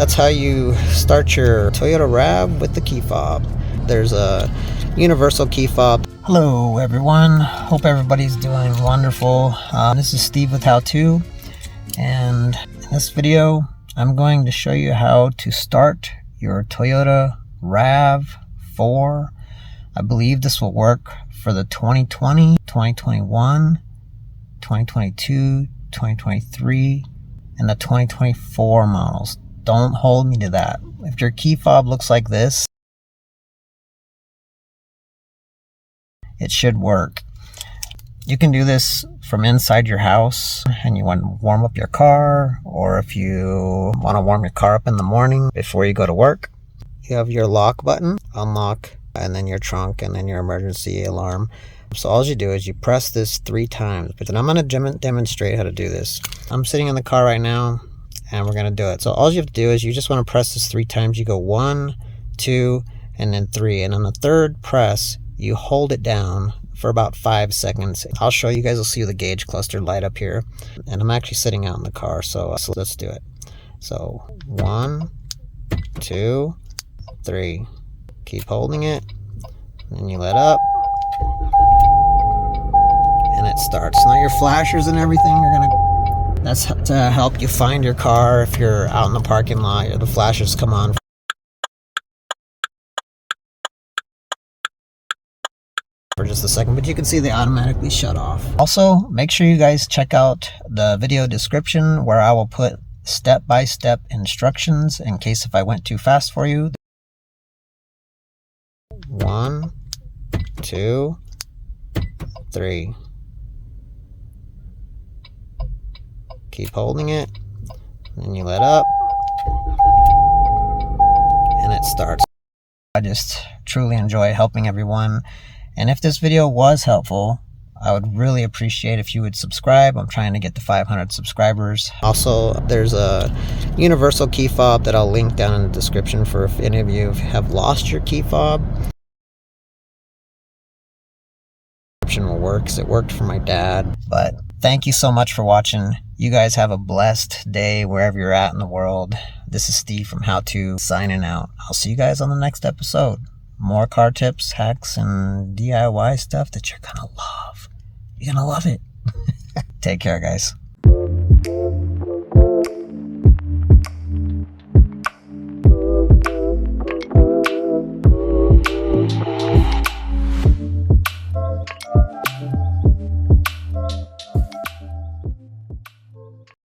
That's how you start your Toyota RAV with the key fob. There's a universal key fob. Hello everyone, hope everybody's doing wonderful. This is Steve with How To, and in this video I'm going to show you how to start your Toyota RAV4. I believe this will work for the 2020, 2021, 2022, 2023, and the 2024 models. Don't hold me to that. If your key fob looks like this, it should work. You can do this from inside your house and you want to warm up your car, or if you want to warm your car up in the morning before you go to work. You have your lock button, unlock, and then your trunk, and then your emergency alarm. So all you do is you press this 3 times, but then I'm going to demonstrate how to do this. I'm sitting in the car right now and we're going to do it. So all you have to do is you just want to press this 3 times. You go 1, 2, and then 3. And on the 3rd press, you hold it down for about 5 seconds. I'll show you guys. Will see the gauge cluster light up here. And I'm actually sitting out in the car, so let's do it. So 1, 2, 3. Keep holding it. And then you let up. And it starts. Now your flashers and everything are gonna, that's to help you find your car if you're out in the parking lot. The flashers come on for just a second, but you can see they automatically shut off. Also, make sure you guys check out the video description where I will put step-by-step instructions in case if I went too fast for you. 1, 2, 3. Keep holding it, and you let up, and it starts. I just truly enjoy helping everyone, and if this video was helpful, I would really appreciate if you would subscribe. I'm trying to get to 500 subscribers. Also, there's a universal key fob that I'll link down in the description for if any of you have lost your key fob. Will work, 'cause it worked for my dad. But thank you so much for watching. You guys have a blessed day wherever you're at in the world. This is Steve from How To, signing out. I'll see you guys on the next episode. More car tips, hacks, and DIY stuff that you're gonna love. You're gonna love it. Take care, guys.